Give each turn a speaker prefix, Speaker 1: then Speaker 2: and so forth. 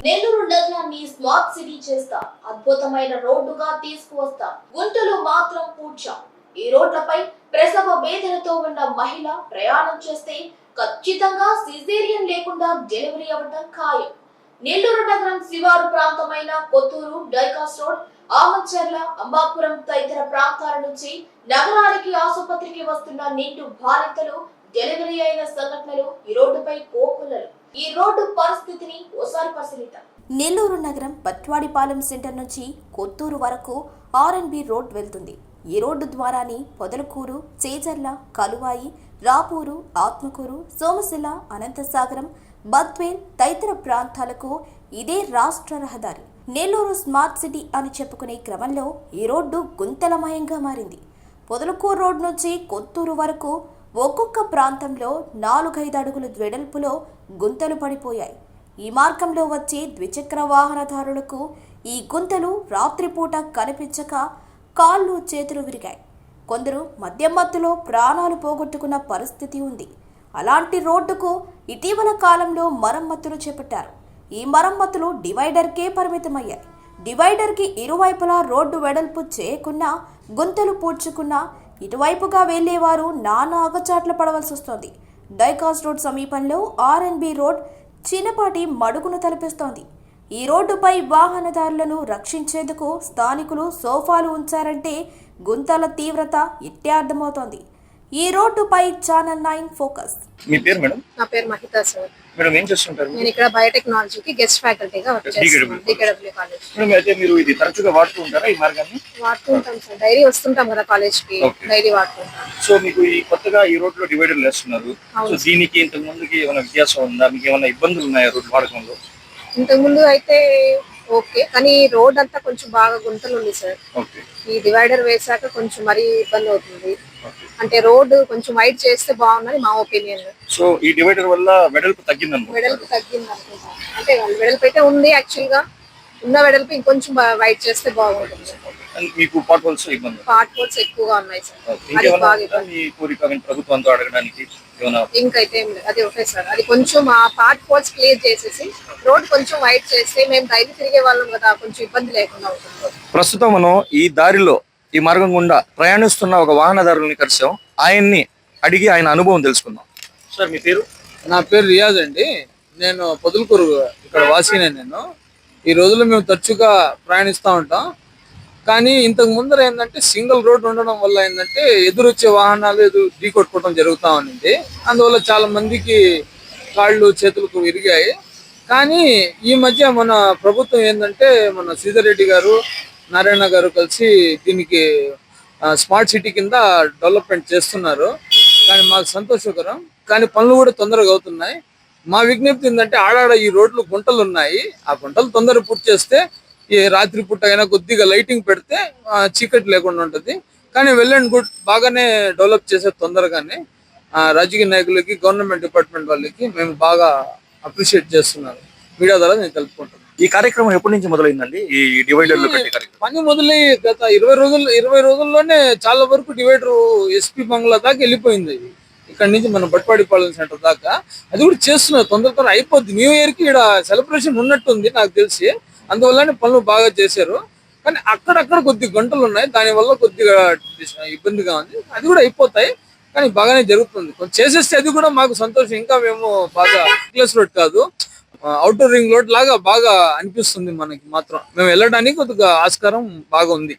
Speaker 1: నెల్లూరు నగరాన్ని smart city చేస్తా, అద్భుతమైన రోడ్డుగా తీసుకువస్తా, గుంటలు మాత్రం పూడ్చాం. ఈ రోడ్లపై ప్రసవ వేదనతో ఉన్న మహిళ ప్రయాణం చేస్తే ఖచ్చితంగా సిజేరియన్ లేకుండా డెలివరీ అవ్వడం ఖాయం. నెల్లూరు నగరం శివారు ప్రాంతమైన కొత్తూరు, డైకాస్ రోడ్, ఆమంచర్ల, అంబాపురం తదితర ప్రాంతాల నుంచి నగరానికి ఆసుపత్రికి వస్తున్న నిండు బాలింతలు డెలివరీ అయిన సంఘటనలు ఈ రోడ్డుపై కోకొల్లలు. ఈ రోడ్డు పరిస్థితిని ఓసారి పరిశీలిద్దాం. నెల్లూరు నగరం పట్వాడిపాలెం సెంటర్ నుంచి కొత్తూరు వరకు ఆర్ఎన్బి రోడ్ వెళ్తుంది. ఈ రోడ్డు ద్వారాని పొదలకూరు, చేజర్ల, కలువాయి, రాపూరు, ఆత్మకూరు, సోమశిల, అనంతసాగరం, బద్వేల్ తదితర ప్రాంతాలకు ఇదే రాష్ట్ర రహదారి. నెల్లూరు స్మార్ట్ సిటీ అని చెప్పుకునే క్రమంలో ఈ రోడ్డు గుంతలమయంగా మారింది. పొదలకూరు రోడ్ నుంచి కొత్తూరు వరకు ఒక్కొక్క ప్రాంతంలో 4-5 అడుగుల వెడల్పులో గుంతలు పడిపోయాయి. ఈ మార్గంలో వచ్చే ద్విచక్ర వాహనదారులకు ఈ గుంతలు రాత్రిపూట కనిపించక కాళ్ళు చేతులు విరిగాయి. కొందరు మద్యం మత్తులో ప్రాణాలు పోగొట్టుకున్న పరిస్థితి ఉంది. అలాంటి రోడ్డుకు ఇటీవల కాలంలో మరమ్మతులు చేపట్టారు. ఈ మరమ్మతులు డివైడర్కే పరిమితమయ్యాయి. డివైడర్కి ఇరువైపులా రోడ్డు వెడల్పు చేయకున్నా, గుంతలు పూడ్చుకున్నా ఇటువైపుగా వెళ్లేవారు నానా అగచాట్లు పడవలసి వస్తోంది. డైకాస్ రోడ్ సమీపంలో ఆర్ఎన్బి రోడ్ చిన్నపాటి మడుగును తలపిస్తోంది. ఈ రోడ్డుపై వాహనదారులను రక్షించేందుకు స్థానికులు సోఫాలు ఉంచారంటే గుంతల తీవ్రత ఇట్టే అర్థమవుతోంది. ఈ రోడ్డుపై ఛానల్ 9 ఫోకస్.
Speaker 2: మీ పేరు మేడం?
Speaker 3: నా పేరు మహితా సార్.
Speaker 2: మేడం ఏం చేస్తుంటారు?
Speaker 3: నేను ఇక్కడ బయోటెక్నాలజీకి గెస్ట్ ఫ్యాకల్టీగా వర్క్ చేస్తున్నాను డికేడబ్ల్యూ కాలేజ్.
Speaker 2: మేడం అయితే మీరు ఇది తరచుగా వాడుతూ ఉంటారా ఈ మార్గాన్ని?
Speaker 3: వాడుతూ ఉంటాం సార్, డైలీ వస్తుంటాం కదా కాలేజ్ కి, డైలీ వాడుతుంటాం.
Speaker 2: సో మీకు ఈ కొత్తగా ఈ రోడ్ లో డివైడర్లు వేస్తున్నారు. సో దీనికి ఇంతకు ముందుకి ఏమైనా వ్యత్యాసం ఉందా? మీకు ఏమైనా ఇబ్బందులు ఉన్నాయా రోడ్ వాడకంలో?
Speaker 3: ఇంతకు ముందు అయితే ఓకే, కానీ రోడ్ అంతా కొంచెం బాగా గుంతలు ఉంది సార్. ఈ డివైడర్ వేసాక కొంచెం మరీ ఇబ్బంది అవుతుంది. అంటే రోడ్ కొంచెం వైడ్ చేస్తే బాగున్నది మా ఒపీనియన్.
Speaker 2: సో ఈ డివైడర్ వల్ల వెడల్పు తగ్గింది
Speaker 3: అనుకుంటా. అంటే వెడల్పు అయితే ఉంది, యాక్చువల్ గా ఉన్న వెడల్పు ఇంకొంచెం వైడ్ చేస్తే బాగుంటుంది.
Speaker 2: మీకు పార్ట్ హోల్స్
Speaker 3: ఎక్కువగా ఉన్నాయి సార్.
Speaker 2: ప్రభుత్వంతో అడగడానికి
Speaker 3: ఇంకైతే ఏం లేదు, అది ఓకే సార్. అది కొంచెం ఆ పార్ట్ హోల్స్ క్లియర్ చేసేసి రోడ్ కొంచెం వైడ్ చేస్తే మేము డైలీ తిరిగే వాళ్ళం కదా, కొంచెం ఇబ్బంది లేకుండా ఉంటుంది.
Speaker 2: ప్రస్తుతం మనం ఈ దారిలో ఈ మార్గం గుండా ప్రయాణిస్తున్న ఒక వాహనదారుని కలిసాం. ఆయన్ని అడిగి ఆయన అనుభవం తెలుసుకుందాం. సార్ మీ పేరు?
Speaker 4: నా పేరు రియాజ్ అండి. నేను పొదలకూరు ఇక్కడ వాసినే. నేను ఈ రోజుల్లో మేము తరచుగా ప్రయాణిస్తూ ఉంటాం. కానీ ఇంతకు ముందర ఏంటంటే సింగిల్ రోడ్ ఉండడం వల్ల ఏంటంటే ఎదురొచ్చే వాహనాలు ఢీ కొట్టుకోవడం జరుగుతూ ఉంది. అందువల్ల చాలా మందికి కాళ్ళు చేతులకు విరిగాయి. కానీ ఈ మధ్య మన ప్రభుత్వం ఏంటంటే మన శ్రీధర్ రెడ్డి గారు, నారాయణ గారు కలిసి దీనికి స్మార్ట్ సిటీ కింద డెవలప్మెంట్ చేస్తున్నారు. కానీ మాకు సంతోషకరం. కానీ పనులు కూడా తొందరగా అవుతున్నాయి. మా విజ్ఞప్తి ఏంటంటే ఆడాడ ఈ రోడ్లు గుంటలు ఉన్నాయి, ఆ గుంటలు తొందరగా పూర్తి చేస్తే ఈ రాత్రి పూట అయినా కొద్దిగా లైటింగ్ పెడితే చీకటి లేకుండా ఉంటుంది. కానీ వెల్ అండ్ గుడ్, బాగానే డెవలప్ చేసే తొందరగానే రాజకీయ నాయకులకి, గవర్నమెంట్ డిపార్ట్మెంట్ వాళ్ళకి మేము బాగా అప్రిషియేట్ చేస్తున్నాను. మీడియా ద్వారా నేను తెలుపుకుంటాను.
Speaker 2: ఈ కార్యక్రమం ఎప్పటి నుంచి మొదలైందండి? ఈ డివైడర్లు
Speaker 4: పని మొదలై గత 20 రోజుల్లోనే చాలా వరకు డివైడర్ ఎస్పీ బంగ్లా దాకా వెళ్ళిపోయింది. ఇక్కడ నుంచి మన బట్వాడిపాలెం సెంటర్ దాకా అది కూడా చేస్తున్నారు. తొందర అయిపోద్ది. న్యూ ఇయర్ కి ఇక్కడ సెలబ్రేషన్ ఉన్నట్టుంది నాకు తెలిసి. అందువల్లనే పనులు బాగా చేశారు. కానీ అక్కడక్కడ కొద్ది గంటలు ఉన్నాయి, దానివల్ల కొద్దిగా ఇబ్బందిగా ఉంది. అది కూడా అయిపోతాయి, కానీ బాగానే జరుగుతుంది. కొంచెం చేసేస్తే అది కూడా మాకు సంతోషం. ఇంకా మేము బాగా క్లాస్ రోడ్ కాదు, అవుటర్ రింగ్ రోడ్ లాగా బాగా అనిపిస్తుంది మనకి మాత్రం. మేము వెళ్ళడానికి కొద్దిగా ఆస్కారం బాగా ఉంది.